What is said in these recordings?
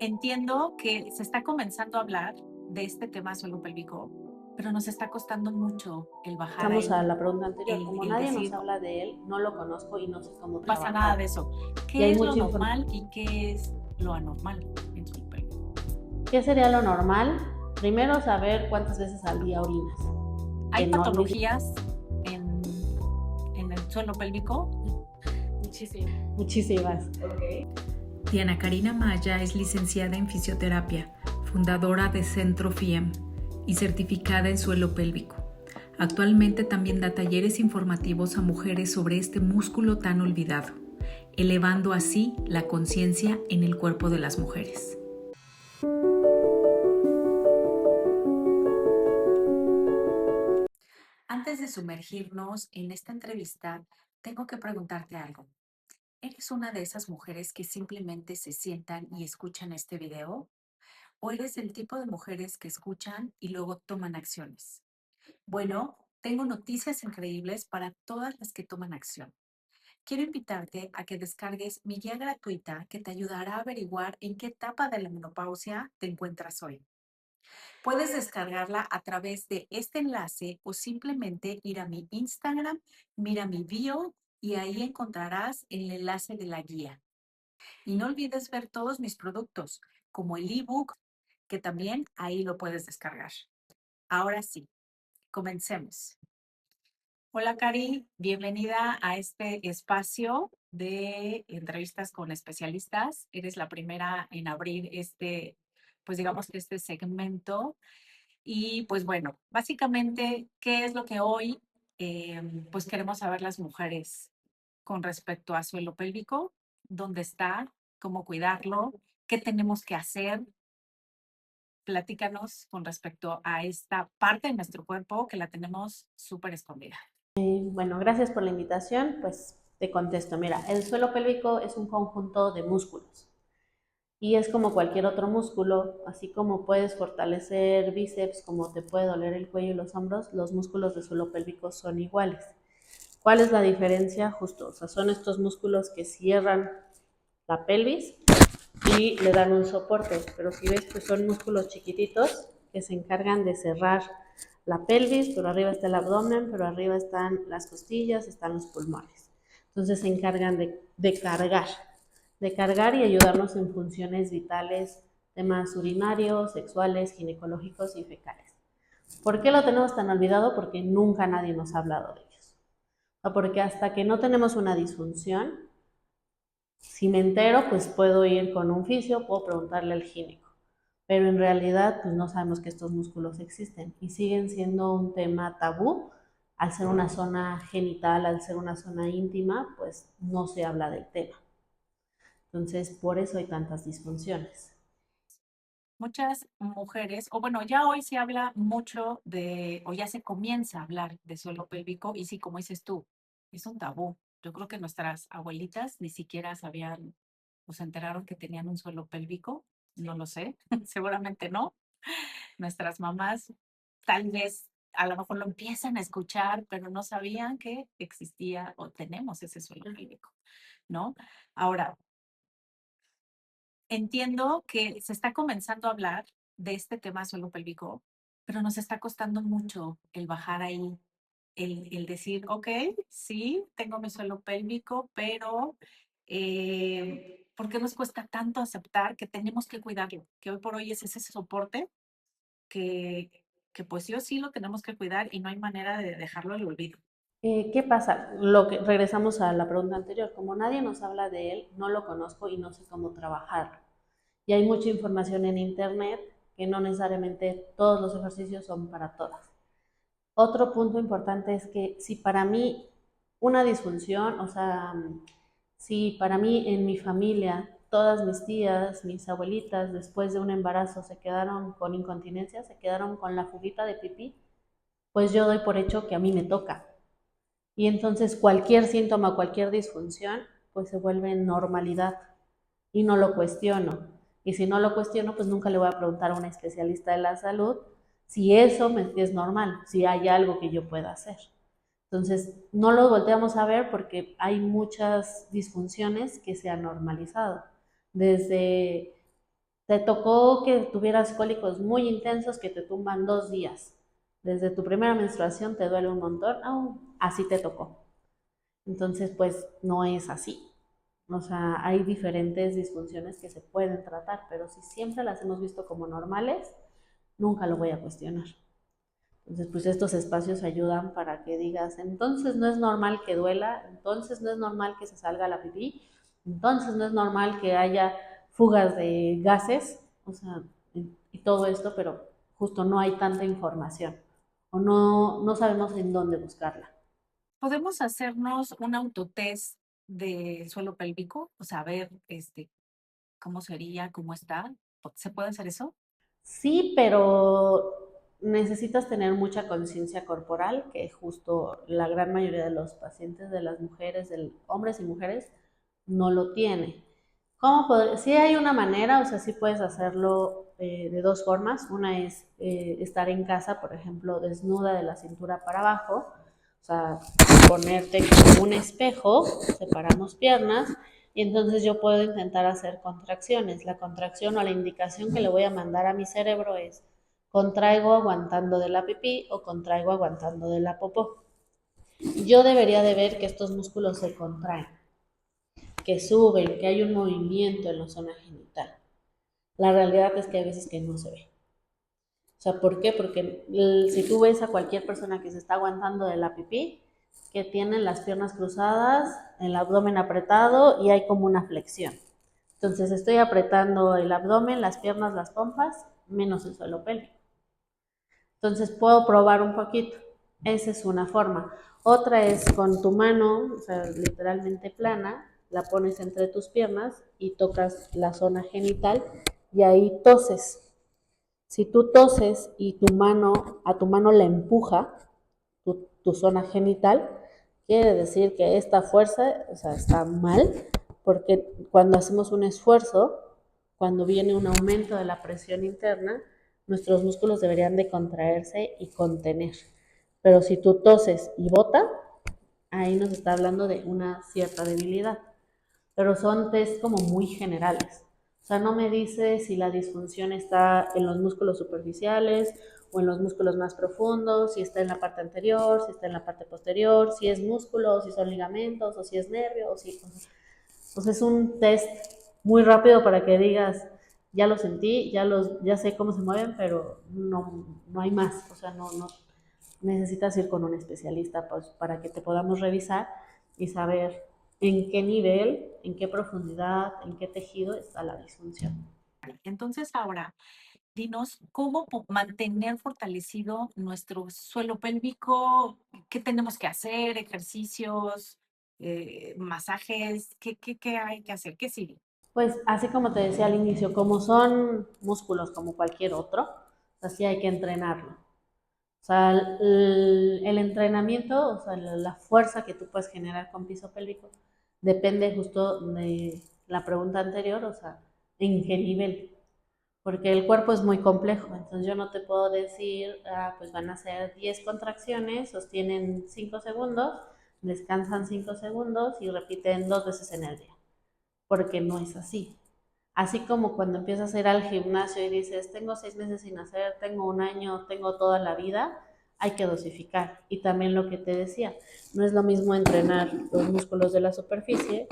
Entiendo que se está comenzando a hablar de este tema suelo pélvico, pero nos está costando mucho el bajar Regresamos a ahí, la pregunta anterior. Como el nadie nos decir, habla de él, no lo conozco y no sé cómo no pasa nada trabajar. de eso. Y ¿Qué hay es lo mucha normal información. y qué es lo anormal en suelo pélvico? ¿Qué sería lo normal? Primero, saber cuántas veces al día orinas. ¿Hay Que no, patologías en el suelo pélvico? muchísimas. Muchísimas. Diana Karina Maya es licenciada en fisioterapia, fundadora de Centro FIEM y certificada en suelo pélvico. Actualmente también da talleres informativos a mujeres sobre este músculo tan olvidado, elevando así la conciencia en el cuerpo de las mujeres. Antes de sumergirnos en esta entrevista, tengo que preguntarte algo. ¿Eres una de esas mujeres que simplemente se sientan y escuchan este video? ¿O eres el tipo de mujeres que escuchan y luego toman acciones? Bueno, tengo noticias increíbles para todas las que toman acción. Quiero invitarte a que descargues mi guía gratuita que te ayudará a averiguar en qué etapa de la menopausia te encuentras hoy. Puedes descargarla a través de este enlace o simplemente ir a mi Instagram, mira mi bio y ahí encontrarás el enlace de la guía. Y no olvides ver todos mis productos, como el ebook, que también ahí lo puedes descargar. Ahora sí, comencemos. Hola, Cari, bienvenida a este espacio de entrevistas con especialistas. Eres la primera en abrir pues digamos, este segmento. Y pues bueno, básicamente, ¿qué es lo que hoy pues queremos saber las mujeres con respecto a suelo pélvico? ¿Dónde está? ¿Cómo cuidarlo? ¿Qué tenemos que hacer? Platícanos con respecto a esta parte de nuestro cuerpo que la tenemos súper escondida. Bueno, gracias por la invitación. Pues te contesto. Mira, el suelo pélvico es un conjunto de músculos y es como cualquier otro músculo, así como puedes fortalecer bíceps, como te puede doler el cuello y los hombros, los músculos del suelo pélvico son iguales. ¿Cuál es la diferencia? Justo, o sea, son estos músculos que cierran la pelvis y le dan un soporte, pero si ves, pues son músculos chiquititos que se encargan de cerrar la pelvis, pero arriba está el abdomen, pero arriba están las costillas, están los pulmones. Entonces se encargan de cargar y ayudarnos en funciones vitales, temas urinarios, sexuales, ginecológicos y fecales. ¿Por qué lo tenemos tan olvidado? Porque nunca nadie nos ha hablado de ellos. O porque hasta que no tenemos una disfunción, si me entero, pues puedo ir con un fisio, puedo preguntarle al gineco. Pero en realidad, pues no sabemos que estos músculos existen y siguen siendo un tema tabú. Al ser una zona genital, al ser una zona íntima, pues no se habla del tema. Entonces, por eso hay tantas disfunciones. Muchas mujeres, o bueno, ya hoy se habla mucho o ya se comienza a hablar de suelo pélvico, y sí, como dices tú, es un tabú. Yo creo que nuestras abuelitas ni siquiera sabían o se enteraron que tenían un suelo pélvico, no lo sé, seguramente no. Nuestras mamás tal vez a lo mejor lo empiezan a escuchar, pero no sabían que existía o tenemos ese suelo pélvico, ¿no? Ahora, entiendo que se está comenzando a hablar de este tema suelo pélvico, pero nos está costando mucho el bajar ahí, el decir, ok, sí, tengo mi suelo pélvico, pero ¿por qué nos cuesta tanto aceptar que tenemos que cuidarlo? Que hoy por hoy es ese soporte que, que pues sí o sí lo tenemos que cuidar y no hay manera de dejarlo al olvido. ¿Qué pasa? Regresamos a la pregunta anterior. Como nadie nos habla de él, no lo conozco y no sé cómo trabajarlo. Y hay mucha información en internet que no necesariamente todos los ejercicios son para todas. Otro punto importante es que si para mí una disfunción, o sea, si para mí en mi familia todas mis tías, mis abuelitas, después de un embarazo se quedaron con incontinencia, se quedaron con la fuguita de pipí, pues yo doy por hecho que a mí me toca. Y entonces cualquier síntoma, cualquier disfunción, pues se vuelve normalidad y no lo cuestiono. Y si no lo cuestiono, pues nunca le voy a preguntar a un especialista de la salud si eso es normal, si hay algo que yo pueda hacer. Entonces, no lo volteamos a ver porque hay muchas disfunciones que se han normalizado. Desde te tocó que tuvieras cólicos muy intensos que te tumban 2 días. Desde tu primera menstruación te duele un montón, así te tocó. Entonces, pues no es así. O sea, hay diferentes disfunciones que se pueden tratar, pero si siempre las hemos visto como normales, nunca lo voy a cuestionar. Entonces, pues estos espacios ayudan para que digas, entonces no es normal que duela, entonces no es normal que se salga la pipí, entonces no es normal que haya fugas de gases, o sea, y todo esto, pero justo no hay tanta información o no sabemos en dónde buscarla. ¿Podemos hacernos un autotest de suelo pélvico? O sea, ver cómo sería, cómo está. ¿Se puede hacer eso? Sí, pero necesitas tener mucha conciencia corporal, que justo la gran mayoría de los pacientes de las mujeres, de hombres y mujeres, no lo tiene. Sí hay una manera, o sea, sí puedes hacerlo de dos formas. Una es estar en casa, por ejemplo, desnuda de la cintura para abajo, o sea, ponerte como un espejo, separamos piernas y entonces yo puedo intentar hacer contracciones. La contracción o la indicación que le voy a mandar a mi cerebro es contraigo aguantando de la pipí o contraigo aguantando de la popó. Yo debería de ver que estos músculos se contraen, que suben, que hay un movimiento en la zona genital. La realidad es que hay veces que no se ve. O sea, ¿por qué? Porque si tú ves a cualquier persona que se está aguantando de la pipí, que tienen las piernas cruzadas, el abdomen apretado y hay como una flexión. Entonces estoy apretando el abdomen, las piernas, las pompas, menos el suelo pélvico. Entonces puedo probar un poquito. Esa es una forma. Otra es con tu mano, o sea, literalmente plana, la pones entre tus piernas y tocas la zona genital y ahí toses. Si tú toses y a tu mano la empuja, tu zona genital, quiere decir que esta fuerza, o sea, está mal, porque cuando hacemos un esfuerzo, cuando viene un aumento de la presión interna, nuestros músculos deberían de contraerse y contener. Pero si tú toses y bota, ahí nos está hablando de una cierta debilidad. Pero son test como muy generales. O sea, no me dice si la disfunción está en los músculos superficiales o en los músculos más profundos, si está en la parte anterior, si está en la parte posterior, si es músculo, si son ligamentos, o si es nervio, o si... O sea, es un test muy rápido para que digas, ya lo sentí, ya sé cómo se mueven, pero no hay más. O sea, no necesitas ir con un especialista pues, para que te podamos revisar y saber en qué nivel, en qué profundidad, en qué tejido está la disfunción. Entonces, ahora, dinos cómo mantener fortalecido nuestro suelo pélvico, qué tenemos que hacer, ejercicios, masajes, qué hay que hacer, qué sigue. Pues así como te decía al inicio, como son músculos como cualquier otro, así hay que entrenarlo. O sea, el entrenamiento, o sea, la fuerza que tú puedes generar con piso pélvico, depende justo de la pregunta anterior, o sea, en qué nivel. Porque el cuerpo es muy complejo, entonces yo no te puedo decir, pues van a ser 10 contracciones, sostienen 5 segundos, descansan 5 segundos y repiten 2 veces en el día, porque no es así. Así como cuando empiezas a ir al gimnasio y dices, tengo 6 meses sin hacer, tengo un año, tengo toda la vida, hay que dosificar. Y también lo que te decía, no es lo mismo entrenar los músculos de la superficie,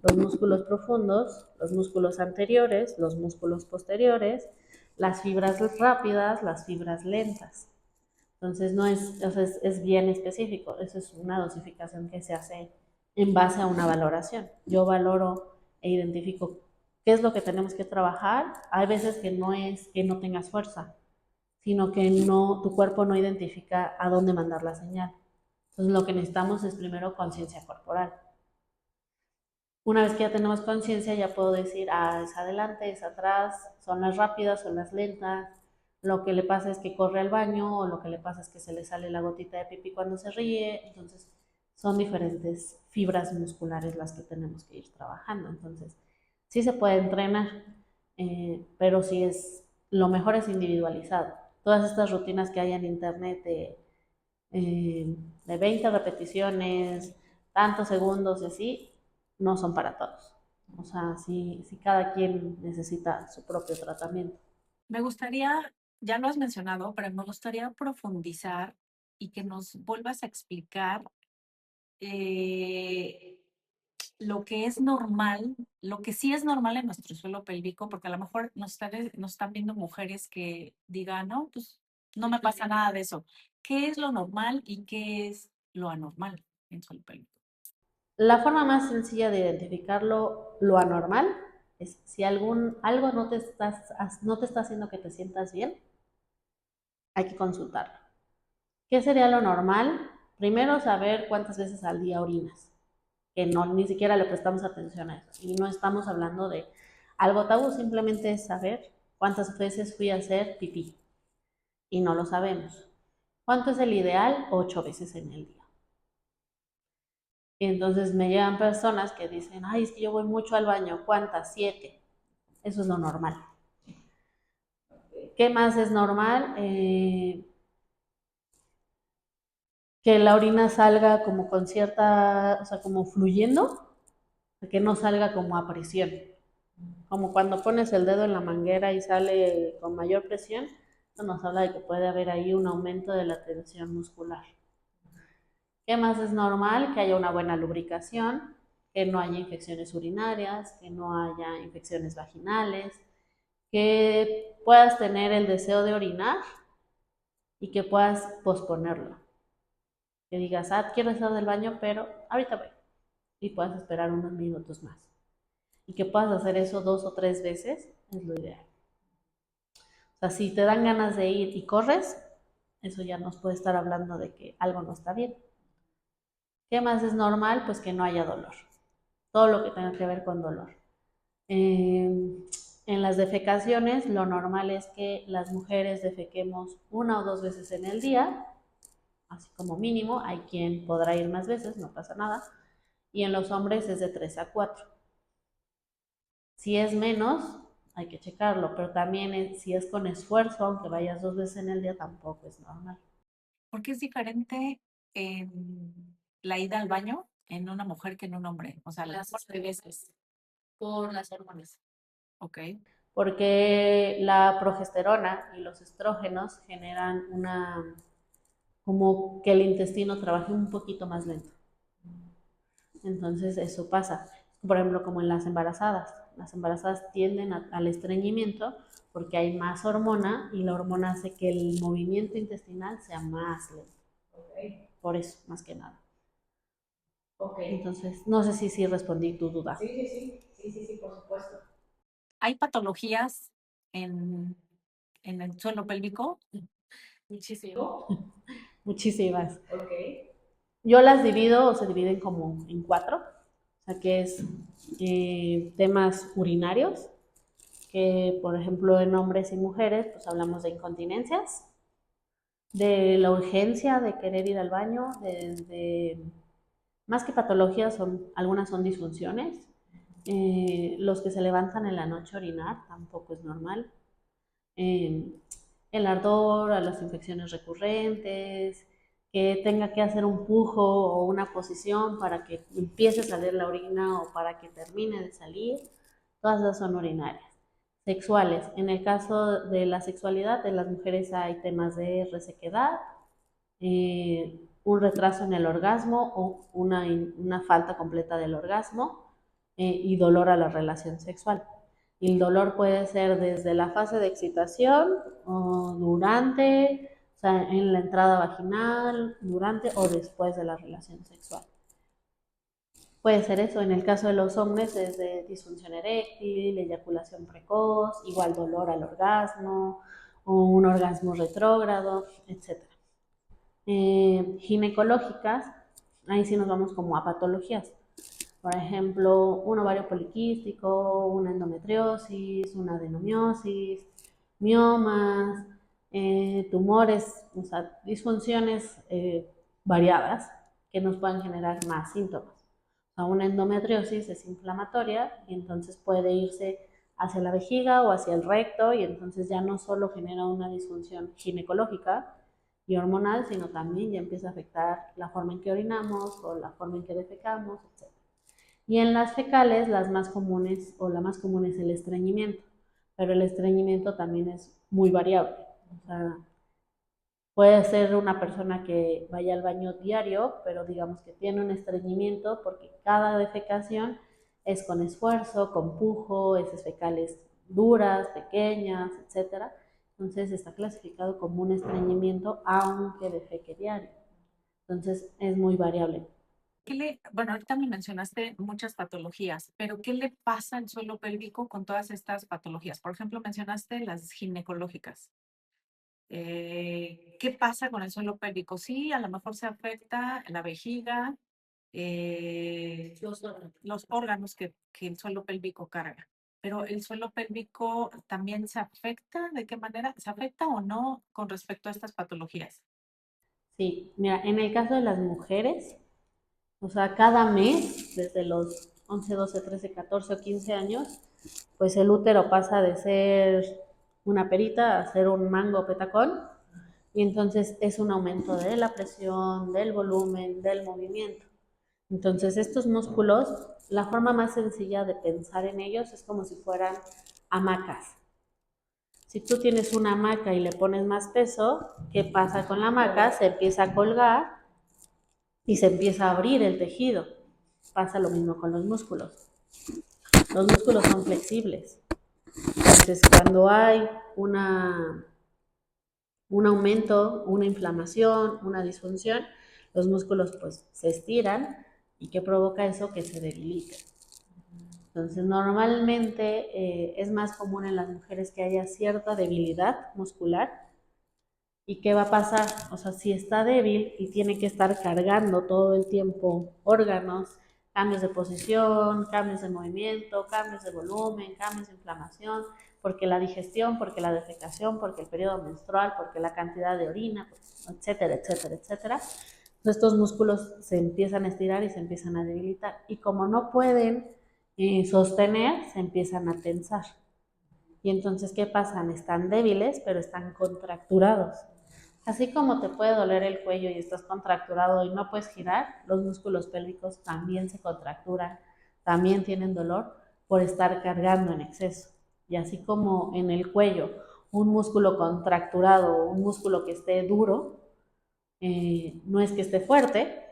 los músculos profundos, los músculos anteriores, los músculos posteriores, las fibras rápidas, las fibras lentas. Entonces no es, o sea, es bien específico. Eso es una dosificación que se hace en base a una valoración. Yo valoro e identifico qué es lo que tenemos que trabajar. Hay veces que no es que no tengas fuerza, sino que tu cuerpo no identifica a dónde mandar la señal. Entonces lo que necesitamos es primero conciencia corporal. Una vez que ya tenemos conciencia, ya puedo decir, es adelante, es atrás, son las rápidas, son las lentas. Lo que le pasa es que corre al baño o lo que le pasa es que se le sale la gotita de pipí cuando se ríe. Entonces, son diferentes fibras musculares las que tenemos que ir trabajando. Entonces, sí se puede entrenar, pero sí lo mejor es individualizado. Todas estas rutinas que hay en internet de 20 repeticiones, tantos segundos y así, no son para todos. O sea, si cada quien necesita su propio tratamiento. Me gustaría, ya lo has mencionado, pero me gustaría profundizar y que nos vuelvas a explicar eh, lo que es normal, lo que sí es normal en nuestro suelo pélvico, porque a lo mejor nos están viendo mujeres que digan, no, pues no me pasa nada de eso. ¿Qué es lo normal y qué es lo anormal en suelo pélvico? La forma más sencilla de identificarlo, lo anormal, es si algo no te está haciendo que te sientas bien, hay que consultarlo. ¿Qué sería lo normal? Primero, saber cuántas veces al día orinas, que no, ni siquiera le prestamos atención a eso. Y no estamos hablando de algo tabú, simplemente es saber cuántas veces fui a hacer pipí. Y no lo sabemos. ¿Cuánto es el ideal? 8 veces en el día. Y entonces me llegan personas que dicen, ay, es que yo voy mucho al baño. ¿Cuántas? 7. Eso es lo normal. ¿Qué más es normal? Que la orina salga como con cierta, o sea, como fluyendo, que no salga como a presión. Como cuando pones el dedo en la manguera y sale con mayor presión, eso nos habla de que puede haber ahí un aumento de la tensión muscular. ¿Qué más es normal? Que haya una buena lubricación, que no haya infecciones urinarias, que no haya infecciones vaginales, que puedas tener el deseo de orinar y que puedas posponerlo. Que digas, quiero estar del baño, pero ahorita voy. Y puedas esperar unos minutos más. Y que puedas hacer eso 2 o 3 veces es lo ideal. O sea, si te dan ganas de ir y corres, eso ya nos puede estar hablando de que algo no está bien. ¿Qué más es normal? Pues que no haya dolor. Todo lo que tenga que ver con dolor. Eh, en las defecaciones, lo normal es que las mujeres defequemos 1 o 2 veces en el día, así como mínimo. Hay quien podrá ir más veces, no pasa nada. Y en los hombres es de 3 a 4. Si es menos, hay que checarlo, pero también si es con esfuerzo, aunque vayas 2 veces en el día, tampoco es normal. ¿Por qué es diferente la ida al baño en una mujer que en un hombre? O sea, las veces. Por las hormonas. Ok. Porque la progesterona y los estrógenos generan como que el intestino trabaje un poquito más lento. Entonces eso pasa. Por ejemplo, como en las embarazadas. Las embarazadas tienden al estreñimiento porque hay más hormona y la hormona hace que el movimiento intestinal sea más lento. Ok. Por eso, más que nada. Ok. Entonces, no sé si respondí tu duda. Sí, por supuesto. ¿Hay patologías en, en el suelo pélvico? Muchísimo. Muchísimas. Ok. Yo las divido o se dividen como en 4. O sea, que es temas urinarios, que por ejemplo en hombres y mujeres, pues hablamos de incontinencias, de la urgencia de querer ir al baño, más que patologías, algunas son disfunciones. Los que se levantan en la noche a orinar tampoco es normal. Eh, el ardor, a las infecciones recurrentes, que tenga que hacer un pujo o una posición para que empiece a salir la orina o para que termine de salir, todas esas son urinarias. Sexuales, en el caso de la sexualidad, de las mujeres hay temas de resequedad, un retraso en el orgasmo o una falta completa del orgasmo, y dolor a la relación sexual. Y el dolor puede ser desde la fase de excitación o durante, o sea, en la entrada vaginal, durante o después de la relación sexual. Puede ser eso, en el caso de los hombres es de disfunción eréctil, eyaculación precoz, igual dolor al orgasmo o un orgasmo retrógrado, etc. Ginecológicas, ahí sí nos vamos como a patologías. Por ejemplo, un ovario poliquístico, una endometriosis, una adenomiosis, miomas, tumores, o sea, disfunciones variadas que nos pueden generar más síntomas. O sea, una endometriosis es inflamatoria y entonces puede irse hacia la vejiga o hacia el recto y entonces ya no solo genera una disfunción ginecológica y hormonal, sino también ya empieza a afectar la forma en que orinamos o la forma en que defecamos, etc. Y en las fecales, las más comunes o la más común es el estreñimiento, pero el estreñimiento también es muy variable. O sea, puede ser una persona que vaya al baño diario, pero digamos que tiene un estreñimiento porque cada defecación es con esfuerzo, con pujo, heces fecales duras, pequeñas, etcétera. Entonces está clasificado como un estreñimiento aunque defeque diario. Entonces es muy variable. Bueno, ahorita me mencionaste muchas patologías, pero ¿qué le pasa al suelo pélvico con todas estas patologías? Por ejemplo, mencionaste las ginecológicas. ¿Qué pasa con el suelo pélvico? Sí, a lo mejor se afecta la vejiga, los órganos que el suelo pélvico carga. Pero el suelo pélvico también se afecta. ¿De qué manera? ¿Se afecta o no con respecto a estas patologías? Sí, mira, en el caso de las mujeres, o sea, cada mes, desde los 11, 12, 13, 14 o 15 años, pues el útero pasa de ser una perita a ser un mango petacón, y entonces es un aumento de la presión, del volumen, del movimiento. Entonces estos músculos, la forma más sencilla de pensar en ellos es como si fueran hamacas. Si tú tienes una hamaca y le pones más peso, ¿qué pasa con la hamaca? Se empieza a colgar y se empieza a abrir el tejido. Pasa lo mismo con los músculos. Los músculos son flexibles. Entonces, cuando hay un aumento, una inflamación, una disfunción, los músculos pues se estiran y ¿qué provoca eso? Que se debiliten. Entonces, normalmente es más común en las mujeres que haya cierta debilidad muscular. ¿Y qué va a pasar? O sea, si está débil y tiene que estar cargando todo el tiempo órganos, cambios de posición, cambios de movimiento, cambios de volumen, cambios de inflamación, porque la digestión, porque la defecación, porque el periodo menstrual, porque la cantidad de orina, etcétera, etcétera, etcétera. Entonces, estos músculos se empiezan a estirar y se empiezan a debilitar. Y como no pueden sostener, se empiezan a tensar. Y entonces, ¿qué pasan? Están débiles, pero están contracturados. Así como te puede doler el cuello y estás contracturado y no puedes girar, los músculos pélvicos también se contracturan, también tienen dolor por estar cargando en exceso. Y así como en el cuello, un músculo contracturado o un músculo que esté duro, no es que esté fuerte,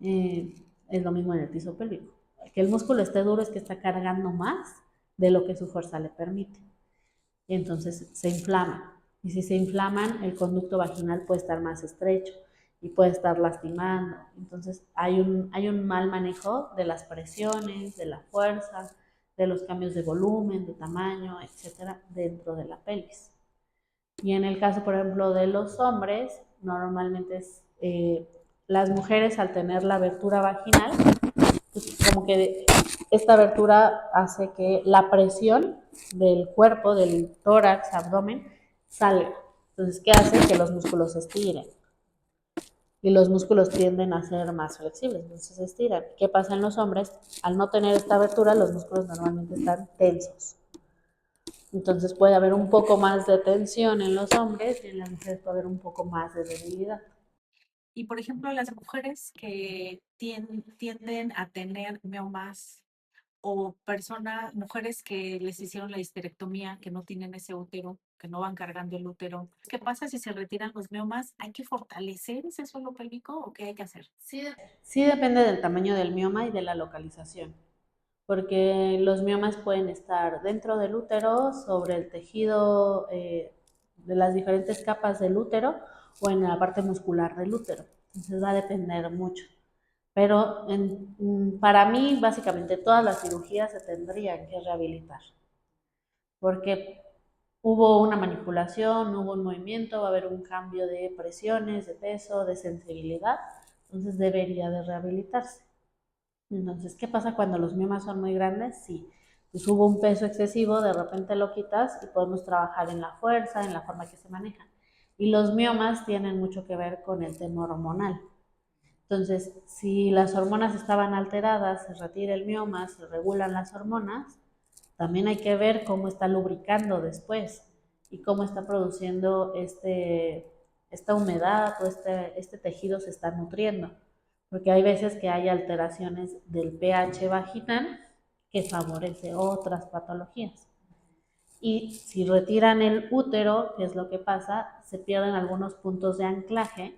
es lo mismo en el piso pélvico. Que el músculo esté duro es que está cargando más de lo que su fuerza le permite. Y entonces se inflama. Y si se inflaman, el conducto vaginal puede estar más estrecho y puede estar lastimando. Entonces hay un mal manejo de las presiones, de la fuerza, de los cambios de volumen, de tamaño, etcétera, dentro de la pelvis. Y en el caso, por ejemplo, de los hombres, normalmente es las mujeres al tener la abertura vaginal, pues como que esta abertura hace que la presión del cuerpo, del tórax, abdomen, salga. Entonces, ¿qué hace? Que los músculos se estiren. Y los músculos tienden a ser más flexibles, entonces se estiran. ¿Qué pasa en los hombres? Al no tener esta abertura, los músculos normalmente están tensos. Entonces puede haber un poco más de tensión en los hombres y en las mujeres puede haber un poco más de debilidad. Y por ejemplo, las mujeres que tienden a tener miomas o mujeres que les hicieron la histerectomía, que no tienen ese útero, que no van cargando el útero. ¿Qué pasa si se retiran los miomas? ¿Hay que fortalecer ese suelo pélvico o qué hay que hacer? Sí depende del tamaño del mioma y de la localización, porque los miomas pueden estar dentro del útero, sobre el tejido de las diferentes capas del útero o en la parte muscular del útero. Entonces va a depender mucho. Pero para mí, básicamente, todas las cirugías se tendrían que rehabilitar, porque hubo una manipulación, hubo un movimiento, va a haber un cambio de presiones, de peso, de sensibilidad, entonces debería de rehabilitarse. Entonces, ¿qué pasa cuando los miomas son muy grandes? Sí, pues hubo un peso excesivo, de repente lo quitas y podemos trabajar en la fuerza, en la forma que se manejan. Y los miomas tienen mucho que ver con el tema hormonal. Entonces, si las hormonas estaban alteradas, se retira el mioma, se regulan las hormonas, también hay que ver cómo está lubricando después y cómo está produciendo esta humedad o este tejido se está nutriendo. porque hay veces que hay alteraciones del pH vaginal que favorece otras patologías. Y si retiran el útero, ¿qué es lo que pasa? Se pierden algunos puntos de anclaje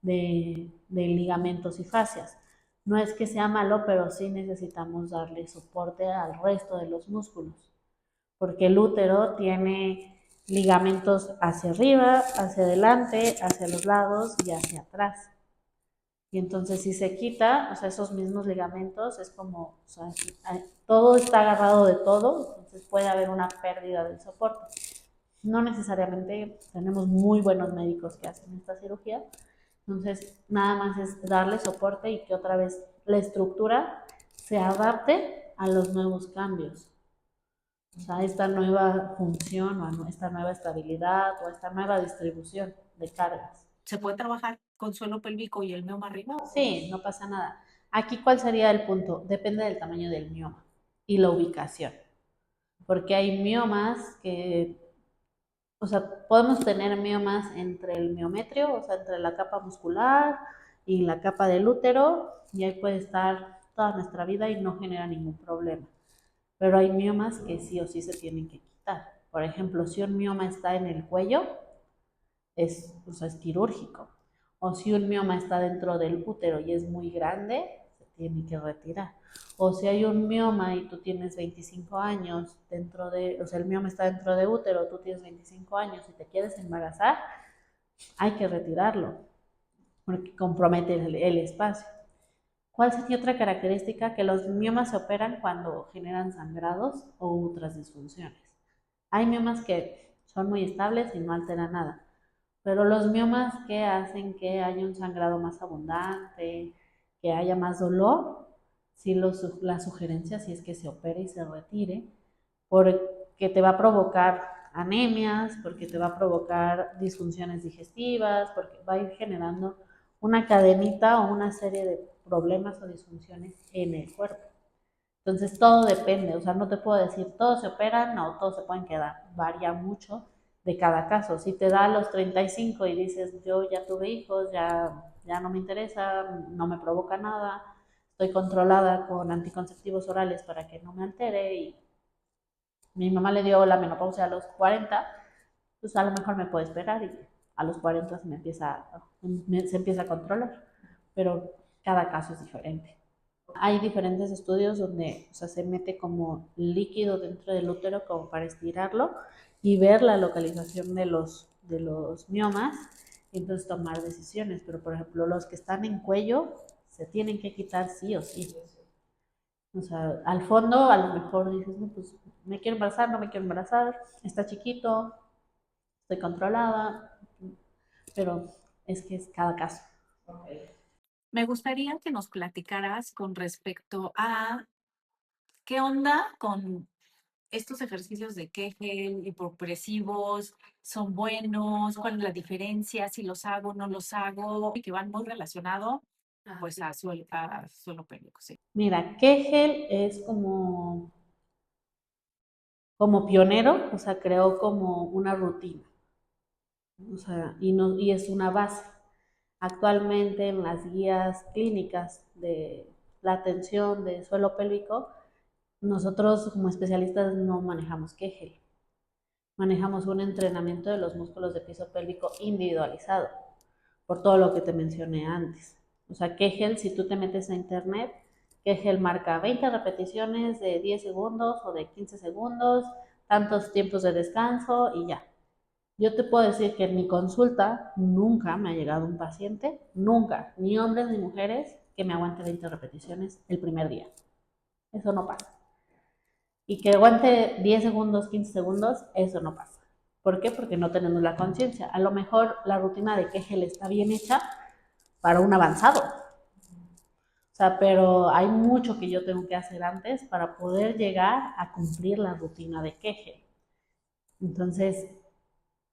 de ligamentos y fascias. No es que sea malo, pero sí necesitamos darle soporte al resto de los músculos, porque el útero tiene ligamentos hacia arriba, hacia adelante, hacia los lados y hacia atrás. Y entonces si se quita, o sea, esos mismos ligamentos, es como, o sea, todo está agarrado de todo, entonces puede haber una pérdida del soporte. No necesariamente tenemos muy buenos médicos que hacen esta cirugía, entonces nada más es darle soporte y que otra vez la estructura se adapte a los nuevos cambios. O sea, esta nueva función o esta nueva estabilidad o esta nueva distribución de cargas. ¿Se puede trabajar con suelo pélvico y el mioma arriba? Sí, no pasa nada. Aquí, ¿cuál sería el punto? Depende del tamaño del mioma y la ubicación. Porque hay miomas que, o sea, podemos tener miomas entre el miometrio, o sea, entre la capa muscular y la capa del útero, y ahí puede estar toda nuestra vida y no genera ningún problema. Pero hay miomas que sí o sí se tienen que quitar. Por ejemplo, si un mioma está en el cuello, o sea, es quirúrgico. O si un mioma está dentro del útero y es muy grande, se tiene que retirar. O si hay un mioma y tú tienes 25 años dentro de, o sea, el mioma está dentro de útero, tú tienes 25 años y te quieres embarazar, hay que retirarlo, porque compromete el espacio. ¿Cuál sería otra característica? Que los miomas se operan cuando generan sangrados o otras disfunciones. Hay miomas que son muy estables y no alteran nada, pero los miomas que hacen que haya un sangrado más abundante, que haya más dolor, sí la sugerencia sí es que se opere y se retire, porque te va a provocar anemias, porque te va a provocar disfunciones digestivas, porque va a ir generando una cadenita o una serie de problemas o disfunciones en el cuerpo. Entonces todo depende, o sea, no te puedo decir todos se operan o todos se pueden quedar, varía mucho de cada caso. Si te da a los 35 y dices yo ya tuve hijos, ya no me interesa, no me provoca nada, estoy controlada con anticonceptivos orales para que no me altere y mi mamá le dio la menopausia a los 40, pues a lo mejor me puede esperar y a los 40 se empieza a controlar, pero cada caso es diferente. Hay diferentes estudios donde, o sea, se mete como líquido dentro del útero como para estirarlo y ver la localización de los miomas y entonces tomar decisiones. Pero, por ejemplo, los que están en cuello se tienen que quitar sí o sí. O sea, al fondo a lo mejor dices, no, pues me quiero embarazar, no me quiero embarazar, está chiquito, estoy controlada, pero es que es cada caso. Me gustaría que nos platicaras con respecto a qué onda con estos ejercicios de Kegel, hipopresivos, son buenos, cuál es la diferencia, si los hago, no los hago, y que van muy relacionados pues a suelo pélvico, sí. Mira, Kegel es como pionero, o sea, creó como una rutina, o sea, y es una base. Actualmente en las guías clínicas de la atención de suelo pélvico, nosotros como especialistas no manejamos Kegel, manejamos un entrenamiento de los músculos de piso pélvico individualizado, por todo lo que te mencioné antes. O sea, Kegel, si tú te metes a internet, Kegel marca 20 repeticiones de 10 segundos o de 15 segundos, tantos tiempos de descanso y ya. Yo te puedo decir que en mi consulta nunca me ha llegado un paciente, nunca, ni hombres ni mujeres, que me aguante 20 repeticiones el primer día. Eso no pasa. Y que aguante 10 segundos, 15 segundos, eso no pasa. ¿Por qué? Porque no tenemos la conciencia. A lo mejor la rutina de Kegel está bien hecha para un avanzado. O sea, pero hay mucho que yo tengo que hacer antes para poder llegar a cumplir la rutina de Kegel. Entonces,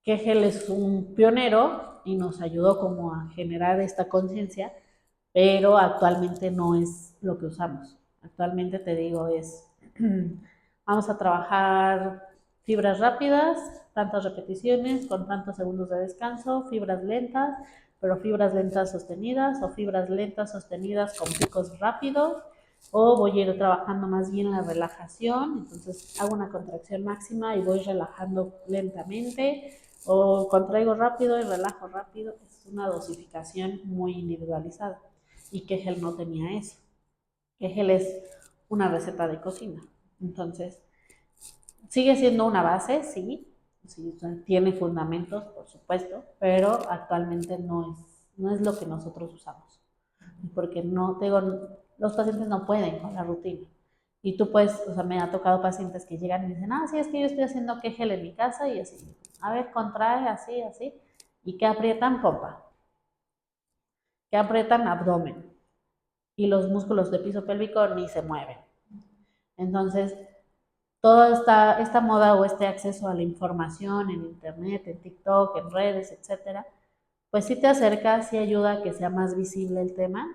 Kegel es un pionero y nos ayudó como a generar esta conciencia, pero actualmente no es lo que usamos. Actualmente te digo vamos a trabajar fibras rápidas, tantas repeticiones, con tantos segundos de descanso, fibras lentas, pero fibras lentas sostenidas o fibras lentas sostenidas con picos rápidos, o voy a ir trabajando más bien la relajación, entonces hago una contracción máxima y voy relajando lentamente, o contraigo rápido y relajo rápido. Es una dosificación muy individualizada y Kegel no tenía eso. Kegel es una receta de cocina, entonces sigue siendo una base, sí, sí, o sea, tiene fundamentos, por supuesto, pero actualmente no es lo que nosotros usamos, porque no, te digo, los pacientes no pueden con la rutina. Y tú puedes, o sea, me ha tocado pacientes que llegan y dicen, sí, es que yo estoy haciendo Kegel en mi casa y así, a ver, contrae, así, así, y que aprietan pompa, que aprietan abdomen, y los músculos de piso pélvico ni se mueven. Entonces, toda esta moda o este acceso a la información en internet, en TikTok, en redes, etcétera, pues sí te acerca, sí ayuda a que sea más visible el tema,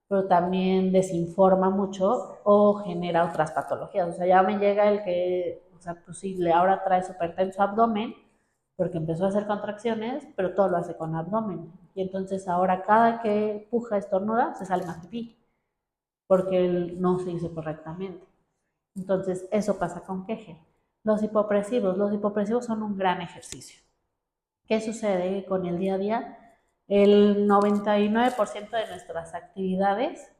pero también desinforma mucho o genera otras patologías. O sea, ya me llega el que, o sea, pues sí, ahora trae súper tenso abdomen porque empezó a hacer contracciones, pero todo lo hace con abdomen. Y entonces ahora cada que puja, estornuda, se sale más pipí, porque él no se hizo correctamente. Entonces, eso pasa con Kegel. Los hipopresivos son un gran ejercicio. ¿Qué sucede con el día a día? El 99% de nuestras actividades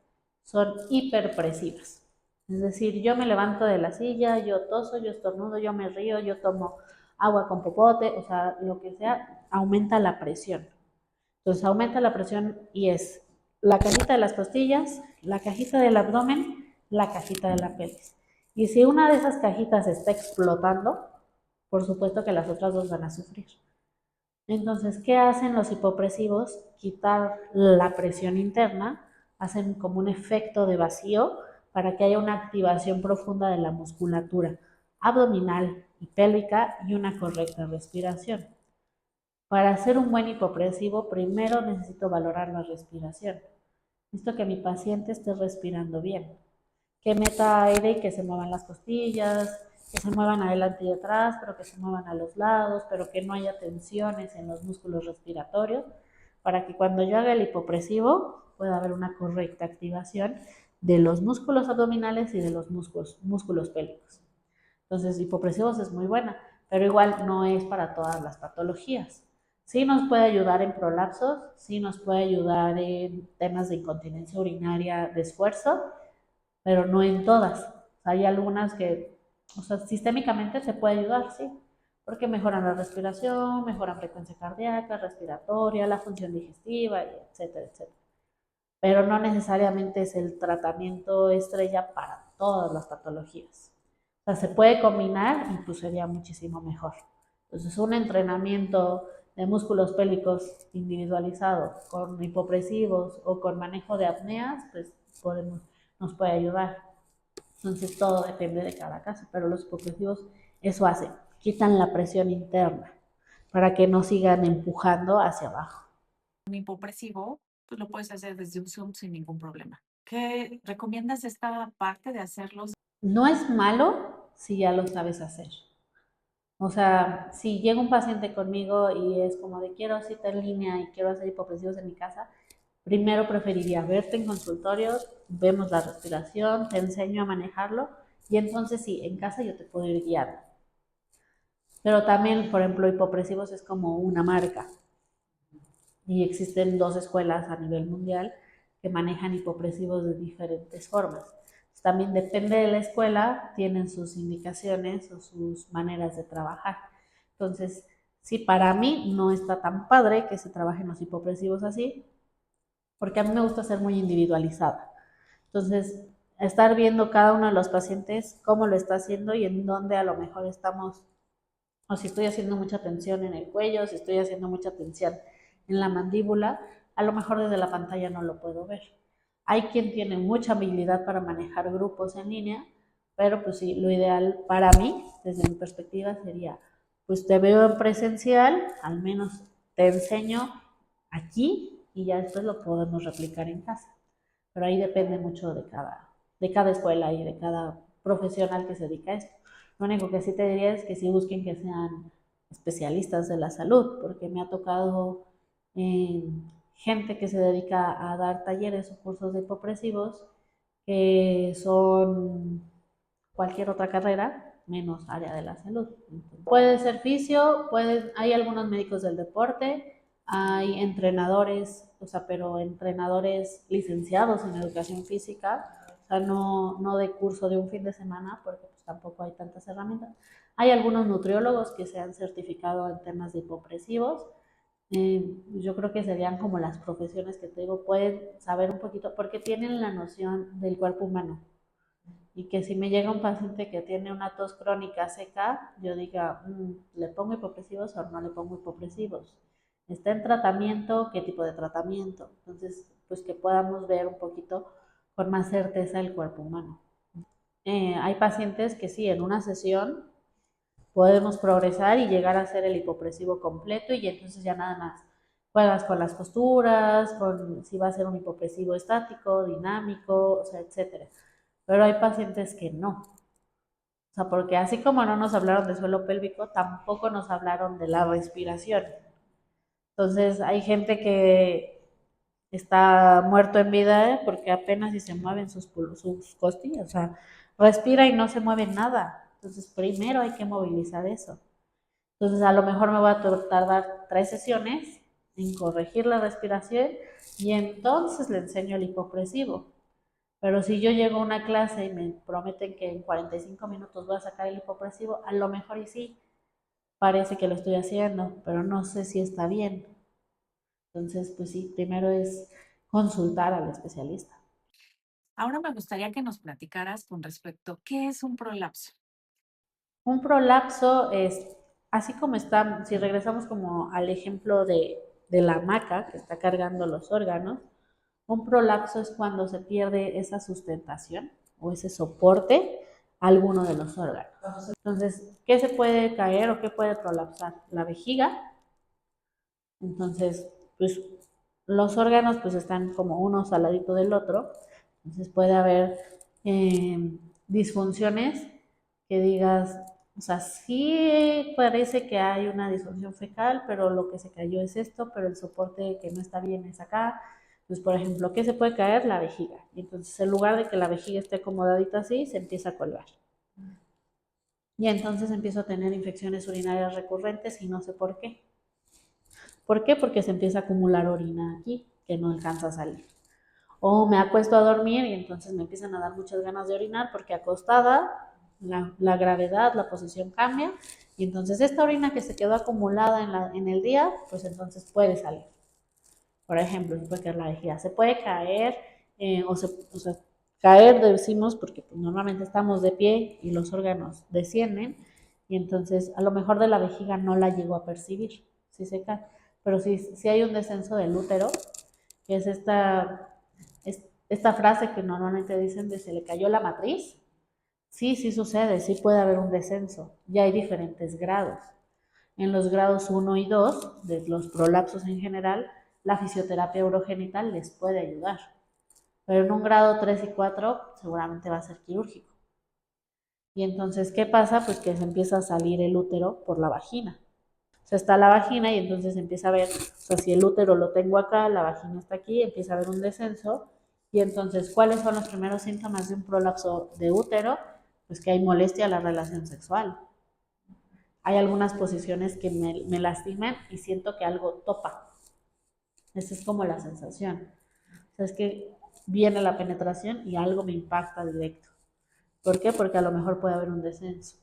son hiperpresivas. Es decir, yo me levanto de la silla, yo toso, yo estornudo, yo me río, yo tomo agua con popote, o sea, lo que sea, aumenta la presión. Entonces aumenta la presión y es la cajita de las costillas, la cajita del abdomen, la cajita de la pelvis. Y si una de esas cajitas está explotando, por supuesto que las otras dos van a sufrir. Entonces, ¿qué hacen los hipopresivos? Quitar la presión interna, hacen como un efecto de vacío para que haya una activación profunda de la musculatura abdominal y pélvica y una correcta respiración. Para hacer un buen hipopresivo, primero necesito valorar la respiración. Necesito que mi paciente esté respirando bien, que meta aire y que se muevan las costillas, que se muevan adelante y atrás, pero que se muevan a los lados, pero que no haya tensiones en los músculos respiratorios, para que cuando yo haga el hipopresivo pueda haber una correcta activación de los músculos abdominales y de los músculos pélvicos. Entonces, hipopresivos es muy buena, pero igual no es para todas las patologías. Sí nos puede ayudar en prolapsos, sí nos puede ayudar en temas de incontinencia urinaria de esfuerzo, pero no en todas. Hay algunas que, o sea, sistémicamente se puede ayudar, sí, porque mejoran la respiración, mejoran frecuencia cardíaca, respiratoria, la función digestiva, etcétera, etcétera. Pero no necesariamente es el tratamiento estrella para todas las patologías. O sea, se puede combinar y pues sería muchísimo mejor. Entonces, un entrenamiento de músculos pélvicos individualizado con hipopresivos o con manejo de apneas, pues nos puede ayudar. Entonces, todo depende de cada caso, pero los hipopresivos eso hacen, quitan la presión interna para que no sigan empujando hacia abajo. Un hipopresivo, pues lo puedes hacer desde un Zoom sin ningún problema. ¿Qué recomiendas esta parte de hacerlos? No es malo si ya lo sabes hacer. O sea, si llega un paciente conmigo y es como de quiero cita en línea y quiero hacer hipopresivos en mi casa, primero preferiría verte en consultorio, vemos la respiración, te enseño a manejarlo y entonces sí, en casa yo te puedo ir guiando. Pero también, por ejemplo, hipopresivos es como una marca y existen dos escuelas a nivel mundial que manejan hipopresivos de diferentes formas. También depende de la escuela, tienen sus indicaciones o sus maneras de trabajar. Entonces, sí, para mí no está tan padre que se trabajen los hipopresivos así, porque a mí me gusta ser muy individualizada. Entonces, estar viendo cada uno de los pacientes cómo lo está haciendo y en dónde a lo mejor estamos, o si estoy haciendo mucha tensión en el cuello, si estoy haciendo mucha tensión en la mandíbula, a lo mejor desde la pantalla no lo puedo ver. Hay quien tiene mucha habilidad para manejar grupos en línea, pero pues sí, lo ideal para mí, desde mi perspectiva, sería, pues te veo en presencial, al menos te enseño aquí y ya después lo podemos replicar en casa. Pero ahí depende mucho de cada escuela y de cada profesional que se dedica a esto. Lo único que sí te diría es que sí busquen que sean especialistas de la salud, porque me ha tocado gente que se dedica a dar talleres o cursos de hipopresivos que son cualquier otra carrera menos área de la salud. Puede ser fisio, hay algunos médicos del deporte, hay entrenadores, o sea, pero entrenadores licenciados en educación física, o sea, no de curso de un fin de semana, porque pues tampoco hay tantas herramientas. Hay algunos nutriólogos que se han certificado en temas de hipopresivos. Yo creo que serían como las profesiones que te digo, pueden saber un poquito, porque tienen la noción del cuerpo humano. Y que si me llega un paciente que tiene una tos crónica seca, yo diga, ¿le pongo hipopresivos o no le pongo hipopresivos? ¿Está en tratamiento? ¿Qué tipo de tratamiento? Entonces, pues que podamos ver un poquito con más certeza el cuerpo humano. Hay pacientes que sí, en una sesión podemos progresar y llegar a hacer el hipopresivo completo y entonces ya nada más juegas con las posturas, con si va a ser un hipopresivo estático, dinámico, o sea, etcétera. Pero hay pacientes que no. O sea, porque así como no nos hablaron de suelo pélvico, tampoco nos hablaron de la respiración. Entonces, hay gente que está muerto en vida porque apenas si se mueven sus costillas. O sea, respira y no se mueve nada. Entonces, primero hay que movilizar eso. Entonces, a lo mejor me voy a tardar 3 sesiones en corregir la respiración y entonces le enseño el hipopresivo. Pero si yo llego a una clase y me prometen que en 45 minutos voy a sacar el hipopresivo, a lo mejor y sí, parece que lo estoy haciendo, pero no sé si está bien. Entonces, pues sí, primero es consultar al especialista. Ahora me gustaría que nos platicaras con respecto, ¿qué es un prolapso? Un prolapso es, así como está, si regresamos como al ejemplo de la hamaca que está cargando los órganos, un prolapso es cuando se pierde esa sustentación o ese soporte a alguno de los órganos. Entonces, ¿qué se puede caer o qué puede prolapsar? La vejiga. Entonces, pues los órganos pues están como uno al ladito del otro. Entonces puede haber disfunciones que digas, o sea, sí parece que hay una disfunción fecal, pero lo que se cayó es esto, pero el soporte que no está bien es acá. Entonces, por ejemplo, ¿qué se puede caer? La vejiga. Y entonces, en lugar de que la vejiga esté acomodadita así, se empieza a colgar. Y entonces empiezo a tener infecciones urinarias recurrentes y no sé por qué. ¿Por qué? Porque se empieza a acumular orina aquí, que no alcanza a salir. O me acuesto a dormir y entonces me empiezan a dar muchas ganas de orinar porque acostada la gravedad, la posición cambia y entonces esta orina que se quedó acumulada en el día, pues entonces puede salir. Por ejemplo, se puede caer la vejiga, se puede caer, o sea, caer decimos porque pues, normalmente estamos de pie y los órganos descienden y entonces a lo mejor de la vejiga no la llego a percibir si se cae, pero si hay un descenso del útero, que es esta frase que normalmente dicen de se le cayó la matriz, sí sucede, sí puede haber un descenso, ya hay diferentes grados. En los grados 1 y 2 de los prolapsos en general, la fisioterapia urogenital les puede ayudar. Pero en un grado 3 y 4 seguramente va a ser quirúrgico. Y entonces, ¿qué pasa? Pues que se empieza a salir el útero por la vagina. O sea, está la vagina y entonces empieza a ver, o sea, si el útero lo tengo acá, la vagina está aquí, empieza a haber un descenso. Y entonces, ¿cuáles son los primeros síntomas de un prolapso de útero? Pues que hay molestia a la relación sexual. Hay algunas posiciones que me lastiman y siento que algo topa. Esa es como la sensación. O sea, es que viene la penetración y algo me impacta directo. ¿Por qué? Porque a lo mejor puede haber un descenso.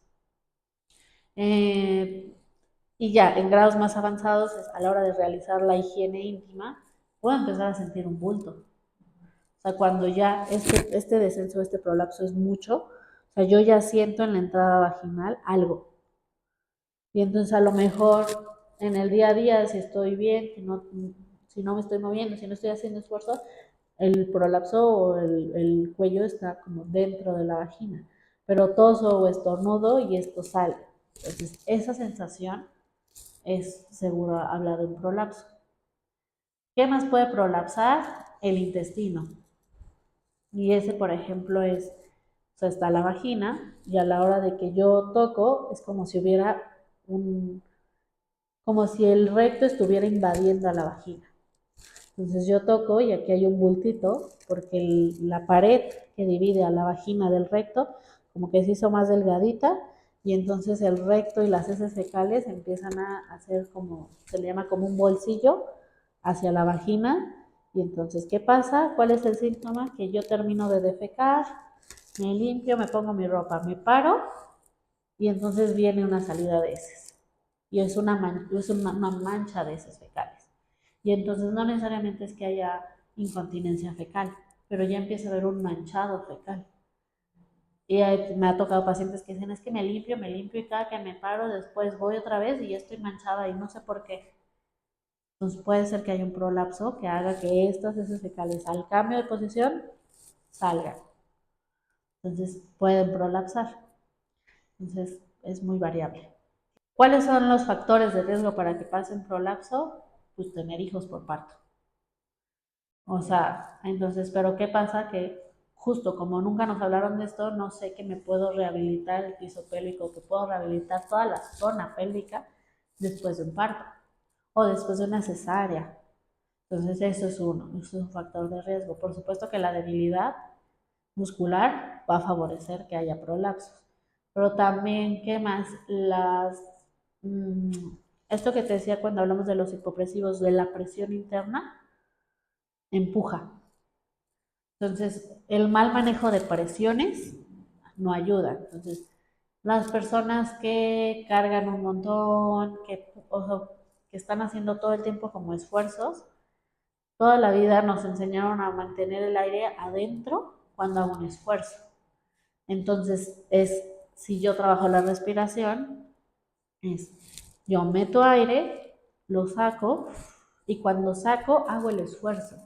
Y ya, en grados más avanzados, a la hora de realizar la higiene íntima, puedo empezar a sentir un bulto. O sea, cuando ya este descenso, este prolapso es mucho, o sea, yo ya siento en la entrada vaginal algo. Y entonces a lo mejor en el día a día, si estoy bien, si no me estoy moviendo, si no estoy haciendo esfuerzo, el prolapso o el cuello está como dentro de la vagina. Pero toso o estornudo y esto sale. Entonces, esa sensación es seguro hablar de un prolapso. ¿Qué más puede prolapsar? El intestino. Y ese, por ejemplo, o sea, está la vagina y a la hora de que yo toco es como si hubiera como si el recto estuviera invadiendo a la vagina. Entonces yo toco y aquí hay un bultito porque la pared que divide a la vagina del recto como que se hizo más delgadita y entonces el recto y las heces fecales empiezan a hacer como, se le llama como un bolsillo hacia la vagina. Y entonces, ¿qué pasa? ¿Cuál es el síntoma? Que yo termino de defecar, me limpio, me pongo mi ropa, me paro y entonces viene una salida de heces. Y es una mancha de heces fecales. Y entonces no necesariamente es que haya incontinencia fecal, pero ya empieza a haber un manchado fecal. Y me ha tocado pacientes que dicen, es que me limpio y cada que me paro después voy otra vez y ya estoy manchada y no sé por qué. Entonces puede ser que haya un prolapso que haga que estas heces fecales al cambio de posición salgan. Entonces pueden prolapsar. Entonces es muy variable. ¿Cuáles son los factores de riesgo para que pase un prolapso? Pues tener hijos por parto. O sea, entonces, pero ¿qué pasa? Que justo como nunca nos hablaron de esto, no sé que me puedo rehabilitar el piso pélvico, que puedo rehabilitar toda la zona pélvica después de un parto o después de una cesárea. Entonces, eso es un factor de riesgo. Por supuesto que la debilidad muscular va a favorecer que haya prolapsos. Pero también, ¿qué más? Mm, esto que te decía cuando hablamos de los hipopresivos, de la presión interna, empuja. Entonces, el mal manejo de presiones no ayuda. Entonces, las personas que cargan un montón, que están haciendo todo el tiempo como esfuerzos, toda la vida nos enseñaron a mantener el aire adentro cuando hago un esfuerzo. Entonces, si yo trabajo la respiración, es yo meto aire, lo saco y cuando saco hago el esfuerzo.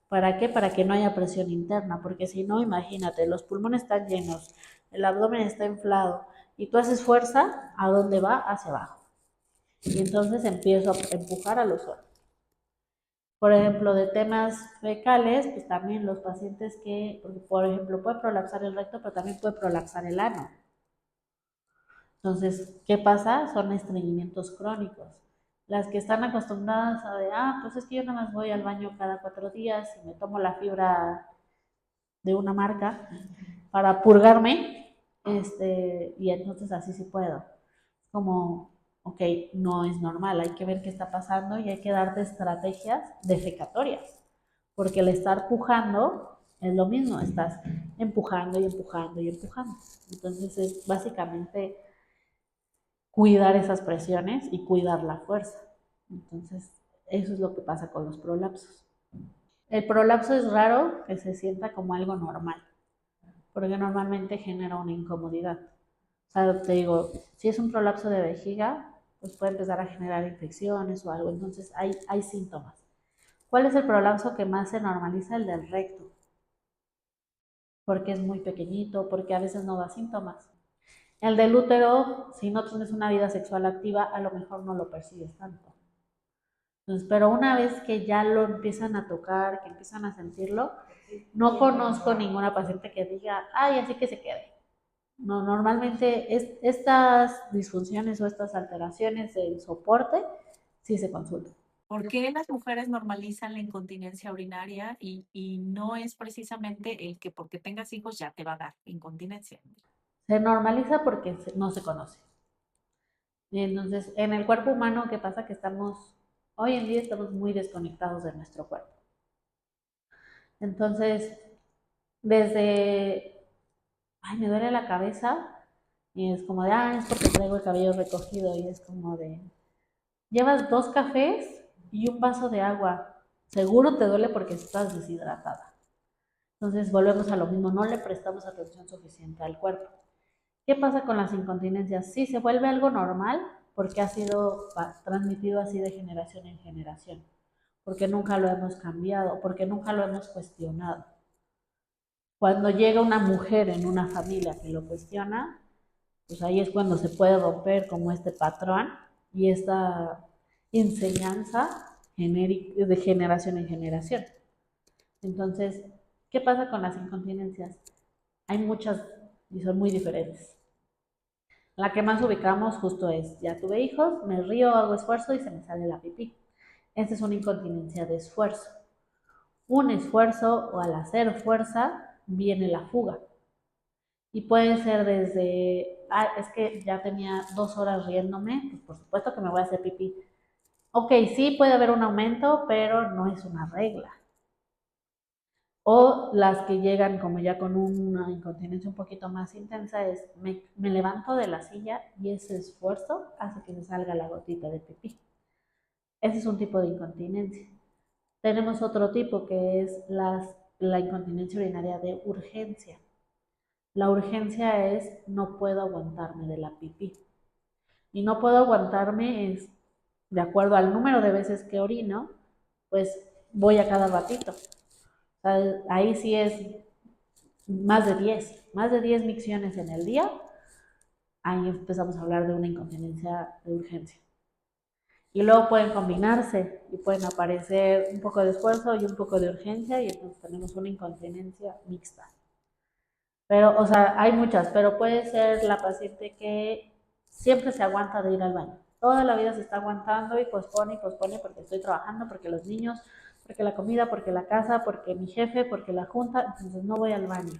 ¿Para qué? Para que no haya presión interna, porque si no, imagínate, los pulmones están llenos, el abdomen está inflado y tú haces fuerza, ¿a dónde va? Hacia abajo. Y entonces empiezo a empujar a los órganos. Por ejemplo, de temas fecales, pues también los pacientes que, porque por ejemplo, puede prolapsar el recto, pero también puede prolapsar el ano. Entonces, ¿qué pasa? Son estreñimientos crónicos. Las que están acostumbradas a pues es que yo nada más voy al baño cada 4 días y me tomo la fibra de una marca para purgarme, y entonces así sí puedo. Como, ok, no es normal, hay que ver qué está pasando y hay que darte estrategias defecatorias, porque el estar pujando es lo mismo, estás empujando y empujando y empujando. Entonces es básicamente cuidar esas presiones y cuidar la fuerza. Entonces, eso es lo que pasa con los prolapsos. El prolapso es raro que se sienta como algo normal, porque normalmente genera una incomodidad. O sea, te digo, si es un prolapso de vejiga, pues puede empezar a generar infecciones o algo. Entonces, hay síntomas. ¿Cuál es el prolapso que más se normaliza? El del recto, porque es muy pequeñito, porque a veces no da síntomas. El del útero, si no tienes una vida sexual activa, a lo mejor no lo percibes tanto. Entonces, pero una vez que ya lo empiezan a tocar, que empiezan a sentirlo, no conozco ninguna paciente que diga, ay, así que se quede. No, normalmente estas disfunciones o estas alteraciones del soporte sí se consultan. ¿Por qué las mujeres normalizan la incontinencia urinaria y no es precisamente el que porque tengas hijos ya te va a dar incontinencia? Se normaliza porque no se conoce. Y entonces, en el cuerpo humano, ¿qué pasa? Que hoy en día estamos muy desconectados de nuestro cuerpo. Entonces, ay, me duele la cabeza, y es como de, es porque traigo el cabello recogido, y es como de, llevas 2 cafés y un vaso de agua, seguro te duele porque estás deshidratada. Entonces volvemos a lo mismo, no le prestamos atención suficiente al cuerpo. ¿Qué pasa con las incontinencias? Sí, se vuelve algo normal porque ha sido transmitido así de generación en generación, porque nunca lo hemos cambiado, porque nunca lo hemos cuestionado. Cuando llega una mujer en una familia que lo cuestiona, pues ahí es cuando se puede romper como este patrón y esta enseñanza de generación en generación. Entonces, ¿qué pasa con las incontinencias? Hay muchas y son muy diferentes. La que más ubicamos justo es, ya tuve hijos, me río, hago esfuerzo y se me sale la pipí. Esta es una incontinencia de esfuerzo. Un esfuerzo o al hacer fuerza viene la fuga. Y puede ser desde, es que ya tenía 2 horas riéndome, pues por supuesto que me voy a hacer pipí. Ok, sí puede haber un aumento, pero no es una regla. O las que llegan como ya con una incontinencia un poquito más intensa es, me levanto de la silla y ese esfuerzo hace que se salga la gotita de pipí. Ese es un tipo de incontinencia. Tenemos otro tipo que es la incontinencia urinaria de urgencia. La urgencia es no puedo aguantarme de la pipí. Y no puedo aguantarme es de acuerdo al número de veces que orino, pues voy a cada ratito. O sea, ahí sí es más de 10 micciones en el día, ahí empezamos a hablar de una incontinencia de urgencia. Y luego pueden combinarse y pueden aparecer un poco de esfuerzo y un poco de urgencia y entonces tenemos una incontinencia mixta. Pero, o sea, hay muchas, pero puede ser la paciente que siempre se aguanta de ir al baño. Toda la vida se está aguantando y pospone porque estoy trabajando, porque los niños, porque la comida, porque la casa, porque mi jefe, porque la junta, entonces no voy al baño.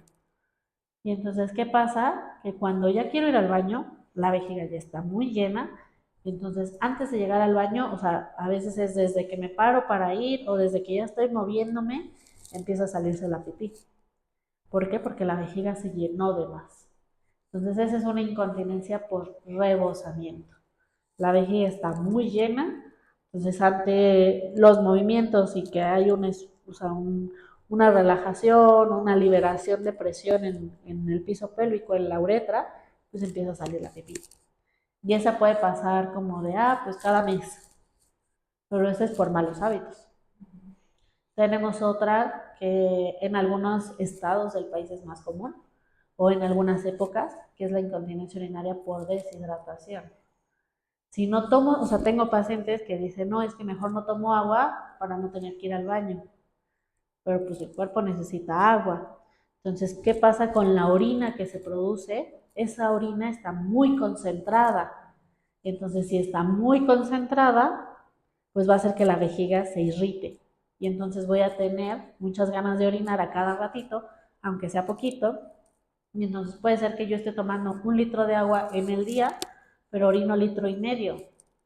Y entonces, ¿qué pasa? Que cuando ya quiero ir al baño, la vejiga ya está muy llena. Entonces, antes de llegar al baño, o sea, a veces es desde que me paro para ir o desde que ya estoy moviéndome, empieza a salirse la pipí. ¿Por qué? Porque la vejiga se llenó de más. Entonces, esa es una incontinencia por rebosamiento. La vejiga está muy llena, entonces ante los movimientos y que hay o sea, una relajación, una liberación de presión en el piso pélvico, en la uretra, pues empieza a salir la pipí. Y esa puede pasar como de, pues cada mes, pero esa es por malos hábitos. Tenemos otra que en algunos estados del país es más común, o en algunas épocas, que es la incontinencia urinaria por deshidratación. Si no tomo, o sea, tengo pacientes que dicen, no, es que mejor no tomo agua para no tener que ir al baño, pero pues el cuerpo necesita agua. Entonces, ¿qué pasa con la orina que se produce? Esa orina está muy concentrada. Entonces, si está muy concentrada, pues va a hacer que la vejiga se irrite. Y entonces voy a tener muchas ganas de orinar a cada ratito, aunque sea poquito. Y entonces puede ser que yo esté tomando 1 litro de agua en el día, pero orino 1,5 litros.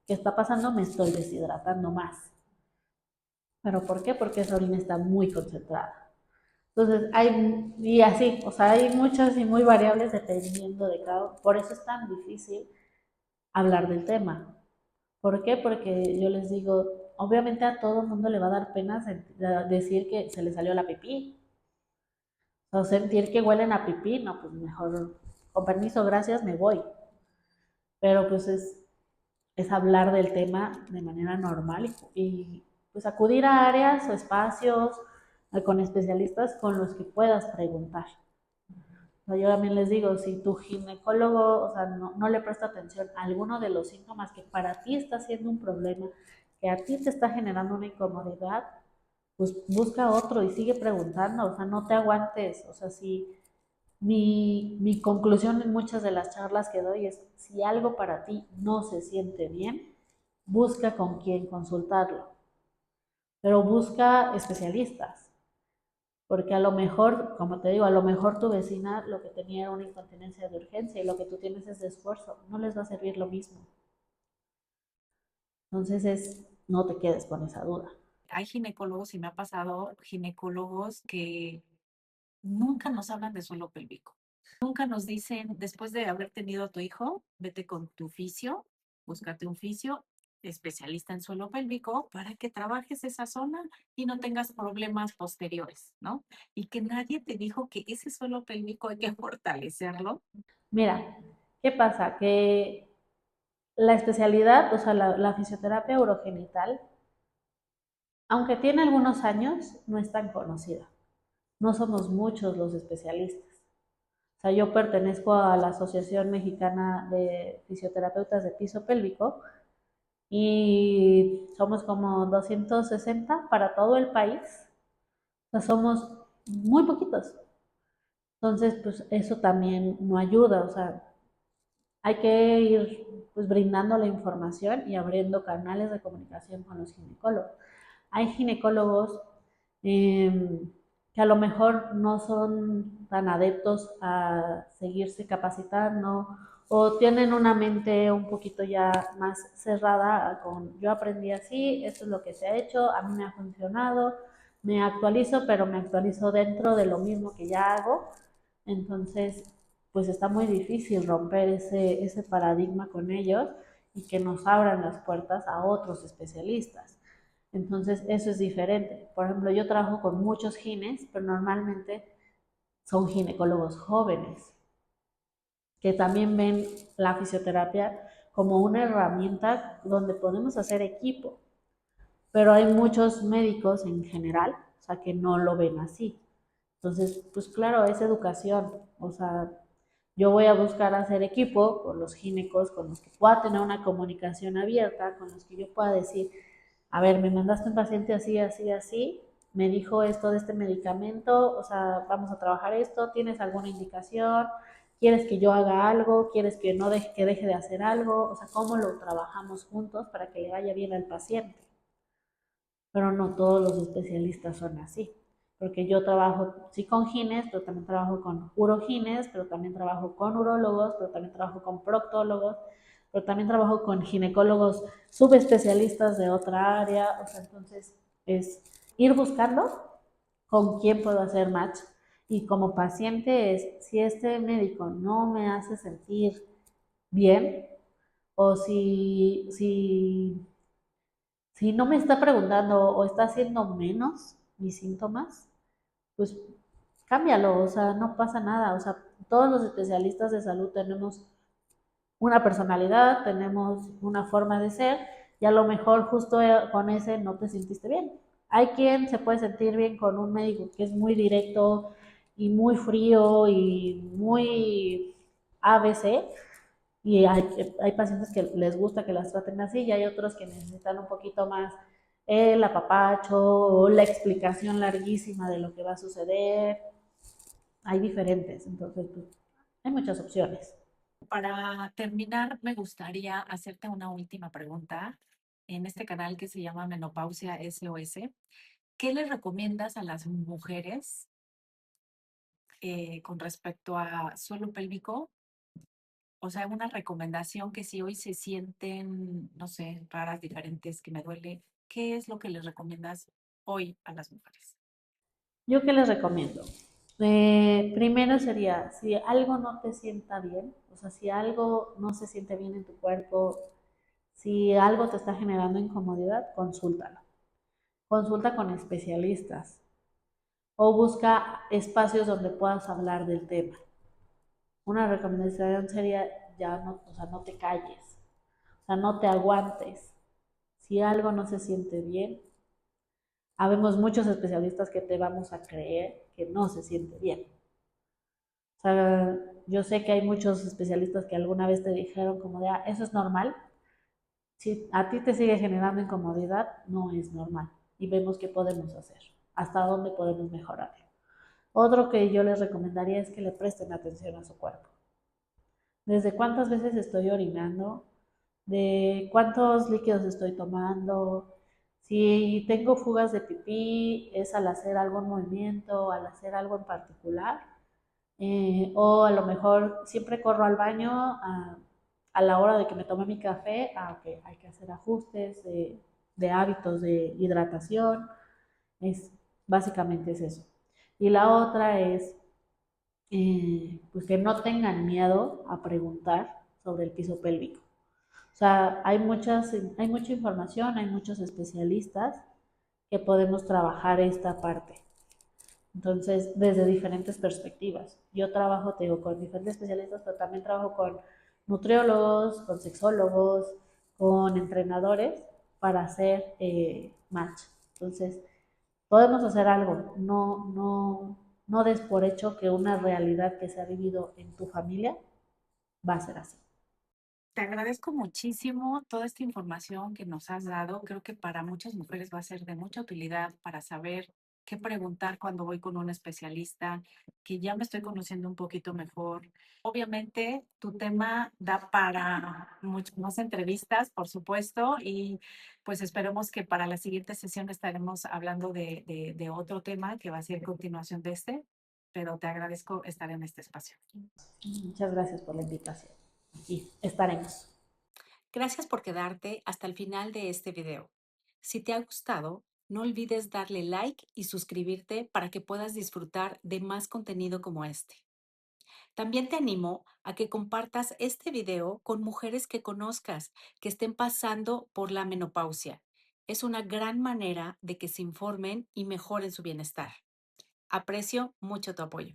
¿Qué está pasando? Me estoy deshidratando más. ¿Pero por qué? Porque esa orina está muy concentrada. Entonces, y así, o sea, hay muchas y muy variables dependiendo de cada. Por eso es tan difícil hablar del tema. ¿Por qué? Porque yo les digo, obviamente a todo el mundo le va a dar pena decir que se le salió la pipí. O sentir que huelen a pipí, no, pues mejor, con permiso, gracias, me voy. Pero pues es hablar del tema de manera normal y pues acudir a áreas o espacios con especialistas con los que puedas preguntar. O sea, yo también les digo, si tu ginecólogo, o sea, no le presta atención a alguno de los síntomas que para ti está siendo un problema, que a ti te está generando una incomodidad, pues busca otro y sigue preguntando, o sea, no te aguantes, o sea, si mi conclusión en muchas de las charlas que doy es, si algo para ti no se siente bien, busca con quién consultarlo, pero busca especialistas, porque a lo mejor, como te digo, a lo mejor tu vecina lo que tenía era una incontinencia de urgencia y lo que tú tienes es de esfuerzo, no les va a servir lo mismo. Entonces no te quedes con esa duda. Hay ginecólogos y me ha pasado ginecólogos que nunca nos hablan de suelo pélvico. Nunca nos dicen, después de haber tenido a tu hijo, vete con tu fisio, búscate un fisio especialista en suelo pélvico para que trabajes esa zona y no tengas problemas posteriores, ¿no? Y que nadie te dijo que ese suelo pélvico hay que fortalecerlo. Mira, ¿qué pasa? Que la especialidad, o sea, la fisioterapia urogenital, aunque tiene algunos años, no es tan conocida. No somos muchos los especialistas. O sea, yo pertenezco a la Asociación Mexicana de Fisioterapeutas de Piso Pélvico y somos como 260 para todo el país. O sea, somos muy poquitos. Entonces, pues eso también no ayuda. O sea, hay que ir pues brindando la información y abriendo canales de comunicación con los ginecólogos. Hay ginecólogos que a lo mejor no son tan adeptos a seguirse capacitando o tienen una mente un poquito ya más cerrada con yo aprendí así, esto es lo que se ha hecho, a mí me ha funcionado, me actualizo, pero me actualizo dentro de lo mismo que ya hago. Entonces, pues está muy difícil romper ese paradigma con ellos y que nos abran las puertas a otros especialistas. Entonces, eso es diferente. Por ejemplo, yo trabajo con muchos gines, pero normalmente son ginecólogos jóvenes que también ven la fisioterapia como una herramienta donde podemos hacer equipo, pero hay muchos médicos en general, o sea, que no lo ven así. Entonces, pues claro, es educación, o sea, yo voy a buscar hacer equipo con los ginecos, con los que pueda tener una comunicación abierta, con los que yo pueda decir, a ver, me mandaste un paciente así, así, así, me dijo esto de este medicamento, o sea, vamos a trabajar esto, ¿tienes alguna indicación? ¿Quieres que yo haga algo? ¿Quieres que no deje, que deje de hacer algo? O sea, ¿cómo lo trabajamos juntos para que le vaya bien al paciente? Pero no todos los especialistas son así, porque yo trabajo sí con gines, pero también trabajo con urogines, pero también trabajo con urólogos, pero también trabajo con proctólogos, pero también trabajo con ginecólogos subespecialistas de otra área, o sea, entonces es ir buscando con quién puedo hacer match y como paciente es, si este médico no me hace sentir bien o si no me está preguntando o está haciendo menos mis síntomas, pues cámbialo, o sea, no pasa nada, o sea, todos los especialistas de salud tenemos una personalidad, tenemos una forma de ser y a lo mejor justo con ese no te sentiste bien. Hay quien se puede sentir bien con un médico que es muy directo y muy frío y muy ABC y hay pacientes que les gusta que las traten así y hay otros que necesitan un poquito más el apapacho o la explicación larguísima de lo que va a suceder. Hay diferentes, entonces pues, hay muchas opciones. Para terminar, me gustaría hacerte una última pregunta en este canal que se llama Menopausia SOS. ¿Qué les recomiendas a las mujeres con respecto a suelo pélvico? O sea, una recomendación que si hoy se sienten, no sé, raras, diferentes, que me duele, ¿qué es lo que les recomiendas hoy a las mujeres? ¿Yo qué les recomiendo? Primero sería, si algo no te sienta bien, o sea, si algo no se siente bien en tu cuerpo, si algo te está generando incomodidad, consúltalo. Consulta con especialistas o busca espacios donde puedas hablar del tema. Una recomendación sería ya no, o sea, no te calles, o sea, no te aguantes. Si algo no se siente bien, habemos muchos especialistas que te vamos a creer que no se siente bien. O sea, yo sé que hay muchos especialistas que alguna vez te dijeron como de, ah, eso es normal. Si a ti te sigue generando incomodidad, no es normal. Y vemos qué podemos hacer, hasta dónde podemos mejorar. Otro que yo les recomendaría es que le presten atención a su cuerpo. Desde cuántas veces estoy orinando, de cuántos líquidos estoy tomando, si tengo fugas de pipí, es al hacer algún movimiento, al hacer algo en particular, o a lo mejor siempre corro al baño a la hora de que me tome mi café, ok, hay que hacer ajustes de hábitos de hidratación, es, básicamente es eso. Y la otra es pues que no tengan miedo a preguntar sobre el piso pélvico. O sea, hay mucha información, hay muchos especialistas que podemos trabajar esta parte. Entonces, desde diferentes perspectivas. Yo trabajo, te digo, con diferentes especialistas, pero también trabajo con nutriólogos, con sexólogos, con entrenadores para hacer match. Entonces, podemos hacer algo. No des por hecho que una realidad que se ha vivido en tu familia va a ser así. Te agradezco muchísimo toda esta información que nos has dado. Creo que para muchas mujeres va a ser de mucha utilidad para saber qué preguntar cuando voy con un especialista, que ya me estoy conociendo un poquito mejor. Obviamente, tu tema da para muchas más entrevistas, por supuesto, y pues esperemos que para la siguiente sesión estaremos hablando de otro tema que va a ser continuación de este, pero te agradezco estar en este espacio. Muchas gracias por la invitación. Y estaremos. Gracias por quedarte hasta el final de este video. Si te ha gustado, no olvides darle like y suscribirte para que puedas disfrutar de más contenido como este. También te animo a que compartas este video con mujeres que conozcas que estén pasando por la menopausia. Es una gran manera de que se informen y mejoren su bienestar. Aprecio mucho tu apoyo.